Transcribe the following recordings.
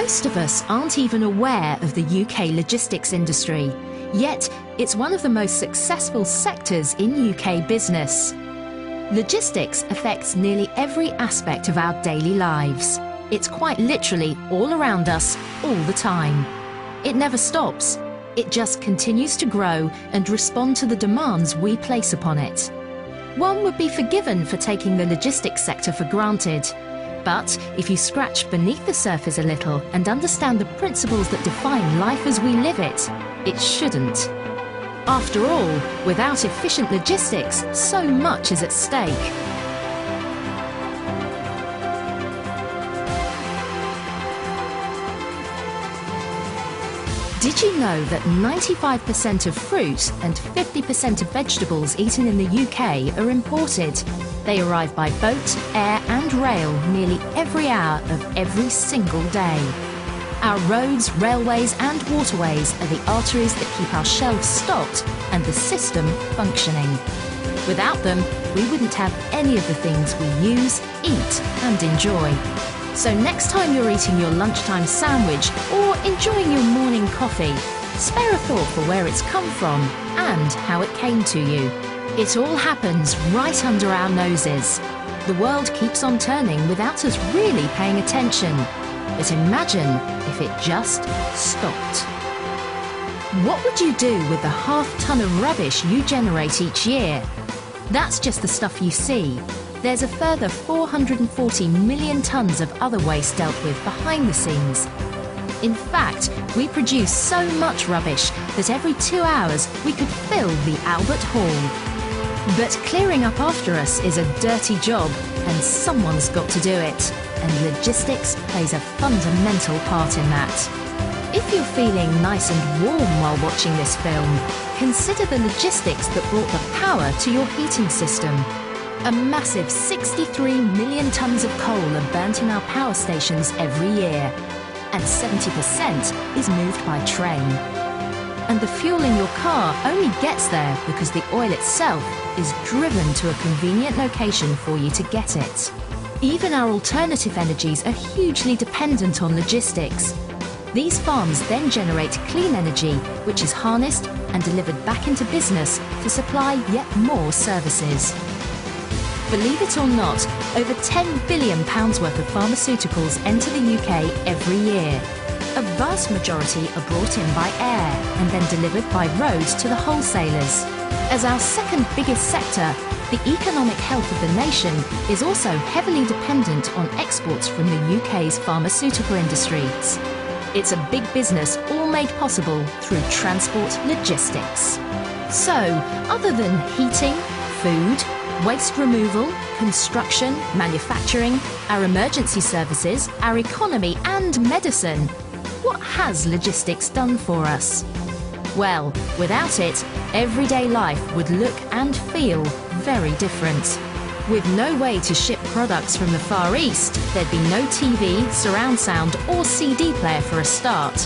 Most of us aren't even aware of the UK logistics industry, yet it's one of the most successful sectors in UK business. Logistics affects nearly every aspect of our daily lives. It's quite literally all around us, all the time. It never stops. It just continues to grow and respond to the demands we place upon it. One would be forgiven for taking the logistics sector for granted. But if you scratch beneath the surface a little and understand the principles that define life as we live it, it shouldn't. After all, without efficient logistics, so much is at stake. Did you know that 95% of fruit and 50% of vegetables eaten in the UK are imported? They arrive by boat, air and rail nearly every hour of every single day. Our roads, railways and waterways are the arteries that keep our shelves stocked and the system functioning. Without them, we wouldn't have any of the things we use, eat and enjoy. So next time you're eating your lunchtime sandwich or enjoying your morning coffee, spare a thought for where it's come from and how it came to you. It all happens right under our noses. The world keeps on turning without us really paying attention. But imagine if it just stopped. What would you do with the half-ton of rubbish you generate each year? That's just the stuff you see. There's a further 440 million tonnes of other waste dealt with behind the scenes. In fact, we produce so much rubbish that every 2 hours we could fill the Albert Hall. But clearing up after us is a dirty job, and someone's got to do it. And logistics plays a fundamental part in that. If you're feeling nice and warm while watching this film, consider the logistics that brought the power to your heating system. A massive 63 million tonnes of coal are burnt in our power stations every year, and 70% is moved by train. And the fuel in your car only gets there because the oil itself is driven to a convenient location for you to get it. Even our alternative energies are hugely dependent on logistics. These farms then generate clean energy, which is harnessed and delivered back into business to supply yet more services. Believe it or not, over £10 billion worth of pharmaceuticals enter the UK every year. A vast majority are brought in by air and then delivered by road to the wholesalers. As our second biggest sector, the economic health of the nation is also heavily dependent on exports from the UK's pharmaceutical industries. It's a big business all made possible through transport logistics. So, other than heating, food, waste removal, construction, manufacturing, our emergency services, our economy and medicine, what has logistics done for us? Well, without it, everyday life would look and feel very different. With no way to ship products from the Far East, there'd be no TV, surround sound or CD player for a start.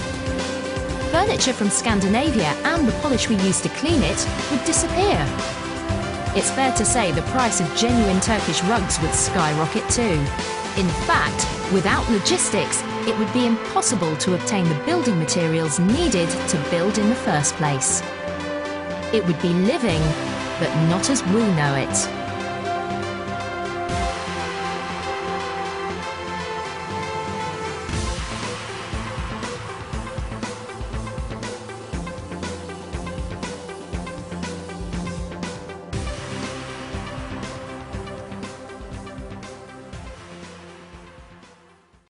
Furniture from Scandinavia and the polish we use to clean it would disappear. It's fair to say the price of genuine Turkish rugs would skyrocket too. In fact, without logistics, it would be impossible to obtain the building materials needed to build in the first place. It would be living, but not as we know it.